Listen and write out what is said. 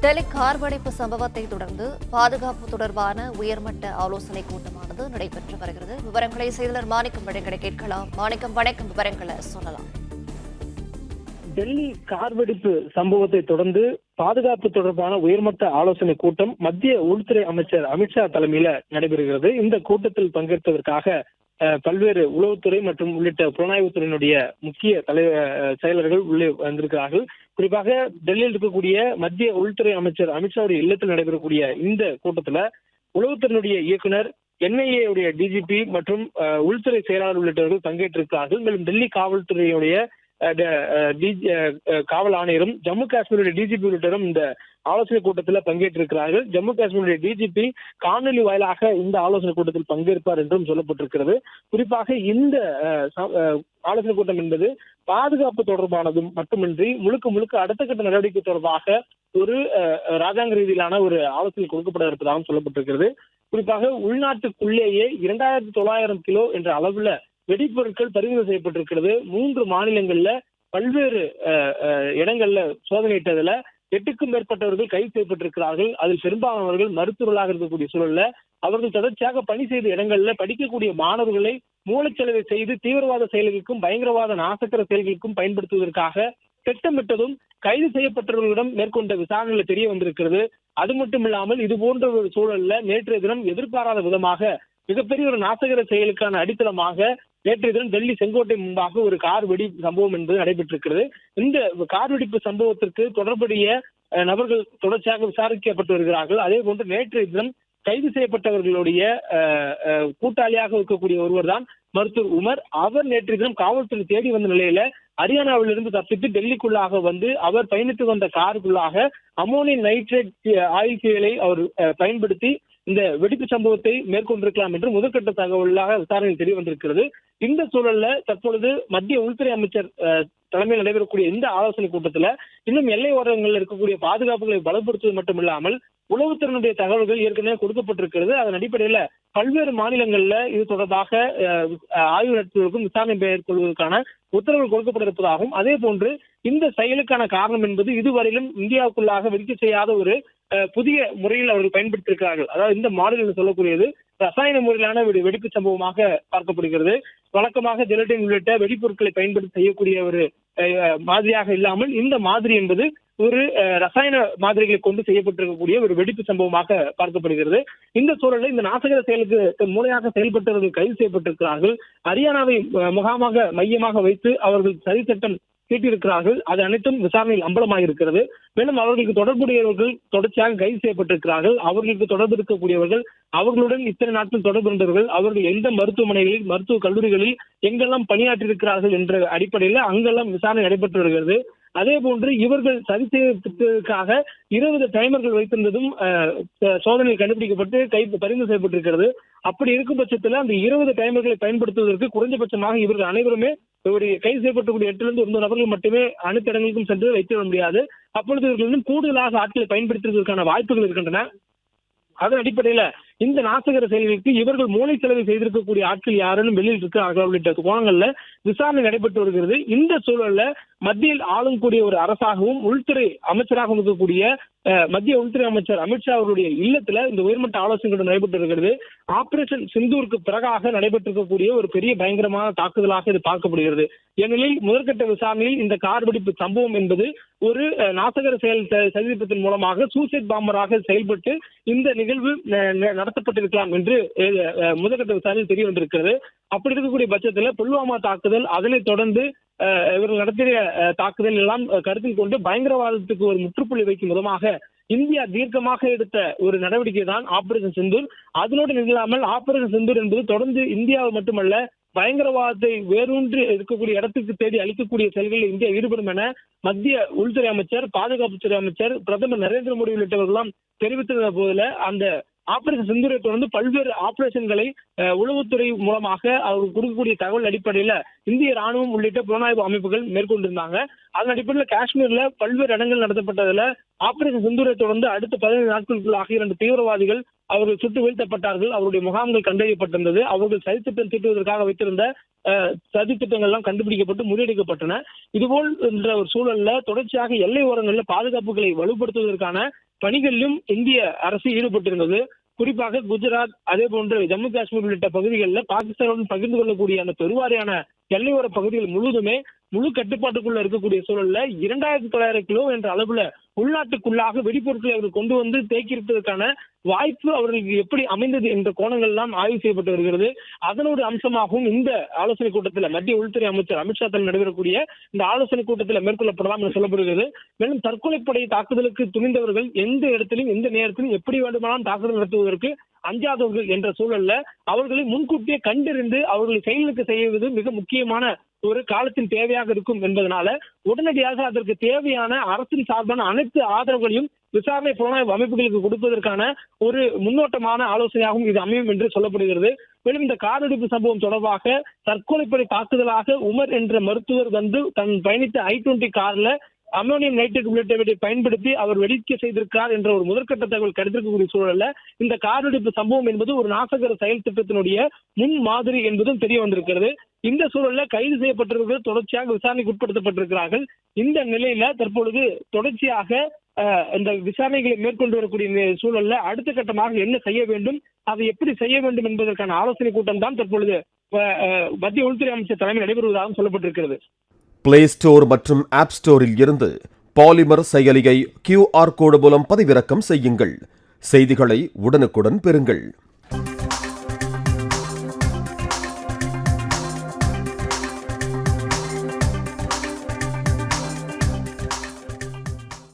Delhi car வெடிப்பு சம்பவத்தை தொடர்ந்து பாதுகாப்பு தொடர்பான உயர்மட்ட ஆலோசனைக் கூட்டமானது நடைபெற்று வருகிறது. விவரங்களை செய்தியாளர் மாணிக்கம் வழங்க கேட்கலாம். மாணிக்கம், வணக்கம். விவரங்களை சொல்லலாம். டெல்லி கார் வெடிப்பு சம்பவத்தை தொடர்ந்து பாதுகாப்பு தொடர்பான உயர்மட்ட ஆலோசனை கூட்டம் மத்திய உள்துறை அமைச்சர் அமித்ஷா தலைமையில நடைபெறுகிறது. இந்த கூட்டத்தில் பங்கேற்பதற்காக பல்வேறு உளவுத்துறை மற்றும் உள்ளிட்ட புலனாய்வுத்துறையினுடைய முக்கிய செயலர்கள் உள்ளே வந்திருக்கிறார்கள். குறிப்பாக டெல்லியில் இருக்கக்கூடிய மத்திய உள்துறை அமைச்சர் அமித்ஷாவுடைய இல்லத்தில் நடைபெறக்கூடிய இந்த கூட்டத்துல உளவுத்துறையினுடைய இயக்குனர், NIA உடைய DGP மற்றும் உள்துறை செயலாளர் உள்ளிட்டவர்கள் பங்கேற்றிருக்கிறார்கள். மேலும் டெல்லி காவல்துறையுடைய காவல் ஆணையரும் ஜம்மு காஷ்மீருடைய DGP உள்ளிட்டவரும் இந்த ஆலோசனை கூட்டத்தில் பங்கேற்றிருக்கிறார்கள். ஜம்மு காஷ்மீருடைய DGP காணொலி வாயிலாக இந்த ஆலோசனை கூட்டத்தில் பங்கேற்பார் என்றும் சொல்லப்பட்டிருக்கிறது. குறிப்பாக இந்த ஆலோசனை கூட்டம் என்பது பாதுகாப்பு தொடர்பானதும் மட்டுமின்றி முழுக்க அடுத்த கட்ட நடவடிக்கை தொடர்பாக ஒரு ராஜாங்க ரீதியிலான ஒரு ஆலோசனை கொடுக்கப்பட இருப்பதாகவும் சொல்லப்பட்டிருக்கிறது. குறிப்பாக உள்நாட்டுக்குள்ளேயே 2900 கிலோ என்ற அளவுல வெடிப்பொருட்கள் பறிமுதல் செய்யப்பட்டிருக்கிறது. 3 மாநிலங்கள்ல பல்வேறு இடங்கள்ல சோதனையிட்டதுல 8க்கும் மேற்பட்டவர்கள் கைது செய்யப்பட்டிருக்கிறார்கள். அதில் பெரும்பாலானவர்கள் மருத்துவர்களாக இருக்கக்கூடிய சூழல்ல அவர்கள் தொடர்ச்சியாக பணி செய்த இடங்கள்ல படிக்கக்கூடிய மாணவர்களை மூளைச்சலவை செய்து தீவிரவாத செயல்களுக்கும் பயங்கரவாத நாசக்கர செயல்களுக்கும் பயன்படுத்துவதற்காக திட்டமிட்டதும் கைது செய்யப்பட்டவர்களிடம் மேற்கொண்ட விசாரணைகள் தெரிய வந்திருக்கிறது. அது மட்டும் இல்லாமல் இது போன்ற ஒரு சூழல்ல நேற்றைய தினம் எதிர்பாராத விதமாக மிகப்பெரிய ஒரு நாசகர செயலுக்கான அடித்தளமாக நேற்றைய தினம் டெல்லி செங்கோட்டை முன்பாக ஒரு கார் வெடிப்பு சம்பவம் என்பது நடைபெற்றிருக்கிறது. இந்த கார் வெடிப்பு சம்பவத்திற்கு தொடர்புடைய நபர்கள் தொடர்ச்சியாக விசாரிக்கப்பட்டு வருகிறார்கள். அதே போன்று நேற்றைய தினம் கைது செய்யப்பட்டவர்களுடைய கூட்டாளியாக இருக்கக்கூடிய ஒருவர் தான் மருத்துவர் உமர். அவர் நேற்றைய தினம் காவல்துறை தேடி வந்த நிலையில ஹரியானாவிலிருந்து தப்பித்து டெல்லிக்குள்ளாக வந்து அவர் பயணித்து வந்த காருக்குள்ளாக அமோனியம் நைட்ரேட் ஆயில் ஃபியூயலை அவர் பயன்படுத்தி இந்த வெடிப்பு சம்பவத்தை மேற்கொண்டிருக்கலாம் என்று முதற்கட்ட தகவலாக விசாரணையில் தெரிய வந்திருக்கிறது. இந்த சூழல்ல தற்பொழுது மத்திய உள்துறை அமைச்சர் தலைமையில் நடைபெறக்கூடிய இந்த ஆலோசனை கூட்டத்துல இன்னும் எல்லை ஓரங்களில் இருக்கக்கூடிய பாதுகாப்புகளை பலப்படுத்துவது மட்டுமில்லாமல் உளவுத்துறையினுடைய தகவல்கள் ஏற்கனவே கொடுக்கப்பட்டிருக்கிறது. அதன் அடிப்படையில பல்வேறு மாநிலங்கள்ல இது தொடர்பாக ஆய்வு நடத்துவதற்கும் விசாரணை மேற்கொள்வதற்கான உத்தரவுகள் கொடுக்கப்பட இருப்பதாகவும், அதே போன்று இந்த செயலுக்கான காரணம் என்பது இதுவரையிலும் இந்தியாவுக்குள்ளாக வெடிக்க செய்யாத ஒரு புதிய முறையில் அவர்கள் பயன்படுத்தியிருக்கிறார்கள். அதாவது இந்த மாடல் சொல்லக்கூடியது ரசாயன முறையிலான வெடிப்பு சம்பவமாக பார்க்கப்படுகிறது. வழக்கமாக ஜெலட்டின் உள்ளிட்ட வெடிப்பொருட்களை பயன்படுத்தி செய்யக்கூடிய ஒரு மாதிரியாக இல்லாமல் இந்த மாதிரி என்பது ஒரு ரசாயன மாதிரிகளை கொண்டு செய்யப்பட்டிருக்கக்கூடிய ஒரு வெடிப்பு சம்பவமாக பார்க்கப்படுகிறது. இந்த சூழலில் இந்த நாசகர செயலுக்கு மூளையாக செயல்பட்டவர்கள் கைது செய்யப்பட்டிருக்கிறார்கள். ஹரியானாவை மையமாக வைத்து அவர்கள் சதி சட்டம் தீட்டியிருக்கிறார்கள். அது அனைத்தும் விசாரணையில் அம்பலமாக இருக்கிறது. மேலும் அவர்களுக்கு தொடர்புடையவர்கள் தொடர்ச்சியாக கைது செய்யப்பட்டிருக்கிறார்கள். அவர்களுக்கு தொடர்பு இருக்கக்கூடியவர்கள், அவர்களுடன் இத்தனை நாட்கள் தொடர்பு இருந்தவர்கள், அவர்கள் எந்த மருத்துவமனைகளில் மருத்துவ கல்லூரிகளில் எங்கெல்லாம் பணியாற்றியிருக்கிறார்கள் என்ற அடிப்படையில் அங்கெல்லாம் விசாரணை நடைபெற்று வருகிறது. அதே போன்று இவர்கள் சரி செய்வதற்காக 20 டைமர்கள் வைத்திருந்ததும் சோதனையில் கண்டுபிடிக்கப்பட்டு பறிமுதல் செய்யப்பட்டிருக்கிறது. அப்படி இருக்கும் பட்சத்தில் அந்த 20 டைமர்களை பயன்படுத்துவதற்கு குறைந்தபட்சமாக இவர்கள் அனைவருமே ஒரு கைது செய்யப்பட்டக்கூடிய 8 to 9 நபர்கள் மட்டுமே அனைத்து இடங்களுக்கும் சென்று வைத்துவிட முடியாது. அப்பொழுது இவர்கள் கூடுதலாக ஆட்களை பயன்படுத்துவதற்கான வாய்ப்புகள் இருக்கின்றன. அதன் அடிப்படையில இந்த நாசகர செயல்களுக்கு இவர்கள் மூளை செலவு செய்திருக்கக்கூடிய ஆட்கள் யாரும் வெளியில் இருக்கிறார்கள் உள்ளிட்ட கோணங்கள்ல விசாரணை நடைபெற்று வருகிறது. இந்த சூழல்ல மத்தியில் ஆளக்கூடிய ஒரு அரசாகவும் உள்துறை அமைச்சராகவும் இருக்கக்கூடிய மத்திய உள்துறை அமைச்சர் அமித்ஷா அவருடைய இல்லத்துல இந்த உயர்மட்ட ஆலோசனை நடைபெற்று இருக்கிறது. ஆபரேஷன் சிந்தூருக்கு பிறகாக நடைபெற்றிருக்கக்கூடிய ஒரு பெரிய பயங்கரமான தாக்குதலாக இது பார்க்கப்படுகிறது. ஏனெனில் முதற்கட்ட விசாரணையில் இந்த கார் வெடிப்பு சம்பவம் என்பது ஒரு நாசகர செயல் சதித்திட்டத்தின் மூலமாக சூசைட் பாம்பராக செயல்பட்டு இந்த நிகழ்வு நடத்தப்பட்டிருக்கலாம் என்று முதற்கட்ட விசாரணையில் தெரிய வந்திருக்கிறது. அப்படி இருக்கக்கூடிய பட்சத்தில் புல்வாமா தாக்குதல், அதனைத் தொடர்ந்து இவர்கள் நடத்திய தாக்குதல் எல்லாம் கருத்தில் கொண்டு பயங்கரவாதத்துக்கு ஒரு முற்றுப்புள்ளி வைக்கும் விதமாக இந்தியா தீர்க்கமாக எடுத்த ஒரு நடவடிக்கை தான் ஆபரேஷன் சிந்தூர். அதனோடு நிகழாமல் ஆபரேஷன் சிந்தூர் என்பது தொடர்ந்து இந்தியாவை மட்டுமல்ல பயங்கரவாதத்தை வேரூன்றி இருக்கக்கூடிய இடத்துக்கு தேடி அளிக்கக்கூடிய செயல்களில் இந்தியா ஈடுபடும் என மத்திய உள்துறை அமைச்சர், பாதுகாப்புத்துறை அமைச்சர், பிரதமர் நரேந்திர மோடி உள்ளிட்டவர்களாம் தெரிவித்திருந்த போதுல அந்த ஆபரேஷன் சிந்தூரை தொடர்ந்து பல்வேறு ஆபரேஷன்களை உளவுத்துறை மூலமாக அவர்கள் கொடுக்கக்கூடிய தகவல் அடிப்படையில இந்திய ராணுவம் உள்ளிட்ட புலனாய்வு அமைப்புகள் மேற்கொண்டிருந்தாங்க. அதன் அடிப்படையில் காஷ்மீர்ல பல்வேறு இடங்கள் நடத்தப்பட்டதுல ஆபரேஷன் சிந்தூரை தொடர்ந்து அடுத்த 15 நாட்களுக்குள்ளாக 2 தீவிரவாதிகள் அவர்கள் சுட்டு வீழ்த்தப்பட்டார்கள். அவருடைய முகாம்கள் கண்டறியப்பட்டிருந்தது. அவர்கள் சதித்திட்டம் தீட்டுவதற்காக வைத்திருந்த சதி திட்டங்கள் எல்லாம் கண்டுபிடிக்கப்பட்டு முறியடிக்கப்பட்டன. இதுபோல் என்ற ஒரு சூழல்ல தொடர்ச்சியாக எல்லை ஓரங்களில் பாதுகாப்புகளை வலுப்படுத்துவதற்கான பணிகளிலும் இந்திய அரசு ஈடுபட்டிருந்தது. குறிப்பாக குஜராத், அதே போன்று ஜம்மு காஷ்மீர் உள்ளிட்ட பகுதிகளில் பாகிஸ்தானுடன் பகிர்ந்து கொள்ளக்கூடிய அந்த பெருவாரியான எல்லையோர பகுதிகள் முழுவதுமே முழு கட்டுப்பாட்டுக்குள்ள இருக்கக்கூடிய சூழல்ல 2900 கிலோ என்ற அளவுல உள்நாட்டுக்குள்ளாக வெடிப்பொருட்களை அவர்கள் கொண்டு வந்து தேக்கியிருப்பதற்கான வாய்ப்பு அவர்களுக்கு எப்படி அமைந்தது என்ற கோணங்கள் எல்லாம் ஆய்வு செய்யப்பட்டு வருகிறது. அதனோட அம்சமாகவும் இந்த ஆலோசனை கூட்டத்தில் மத்திய உள்துறை அமைச்சர் அமித்ஷா தலைமையில் நடைபெறக்கூடிய இந்த ஆலோசனை கூட்டத்தில் மேற்கொள்ளப்படலாம் என்று சொல்லப்படுகிறது. மேலும் தற்கொலைப்படை தாக்குதலுக்கு துணிந்தவர்கள் எந்த இடத்திலும் எந்த நேரத்திலும் எப்படி வேண்டுமானாலும் தாக்குதல் நடத்துவதற்கு அஞ்சாதவர்கள் என்ற சூழல்ல அவர்களை முன்கூட்டியே கண்டறிந்து அவர்களை செயலுக்கு செய்வது மிக முக்கியமான ஒரு காலத்தின் தேவையாக இருக்கும் என்பதனால உடனடியாக அதற்கு தேவையான அரசின் சார்பான அனைத்து ஆதரவுகளையும் விசாரணை புலனாய்வு அமைப்புகளுக்கு கொடுப்பதற்கான ஒரு முன்னோட்டமான ஆலோசனையாகவும் இது அமையும் என்று சொல்லப்படுகிறது. மேலும் இந்த கார் வெடிப்பு சம்பவம் தொடர்பாக தற்கொலைப்படை தாக்குதலாக உமர் என்ற மருத்துவர் வந்து தன் பயணித்த i20 கார்ல அம்மோனியம் நைட்ரேட் உள்ளிட்டவற்றை பயன்படுத்தி அவர் வெடிக்க செய்திருக்கிறார் என்ற ஒரு முதற்கட்ட தகவல் கிடைத்திருக்கக்கூடிய சூழல்ல இந்த கார் வெடிப்பு சம்பவம் என்பது ஒரு நாசகர செயல் திட்டத்தினுடைய முன் மாதிரி என்பதும் தெரிய வந்திருக்கிறது. இந்த சூழல்ல கைது செய்யப்பட்டிருக்கிறது தொடர்ச்சியாக விசாரணைக்கு உட்படுத்தப்பட்டிருக்கிறார்கள். இந்த நிலையில தற்பொழுது தொடர்ச்சியாக இந்த விசாரணைகளை மேற்கொண்டு வரக்கூடிய சூழல்ல அடுத்த கட்டமாக என்ன செய்ய வேண்டும், அதை எப்படி செய்ய வேண்டும் என்பதற்கான ஆலோசனை கூட்டம் தான் தற்பொழுது மத்திய உள்துறை அமைச்சர் தலைமையில் நடைபெறுவதாகவும் சொல்லப்பட்டிருக்கிறது. பிளே ஸ்டோர் மற்றும் ஆப் ஸ்டோரில் இருந்து பாலிமர் செயலியை QR கோடு மூலம் பதிவிறக்கம் செய்யுங்கள். செய்திகளை உடனுக்குடன் பெறுங்கள்.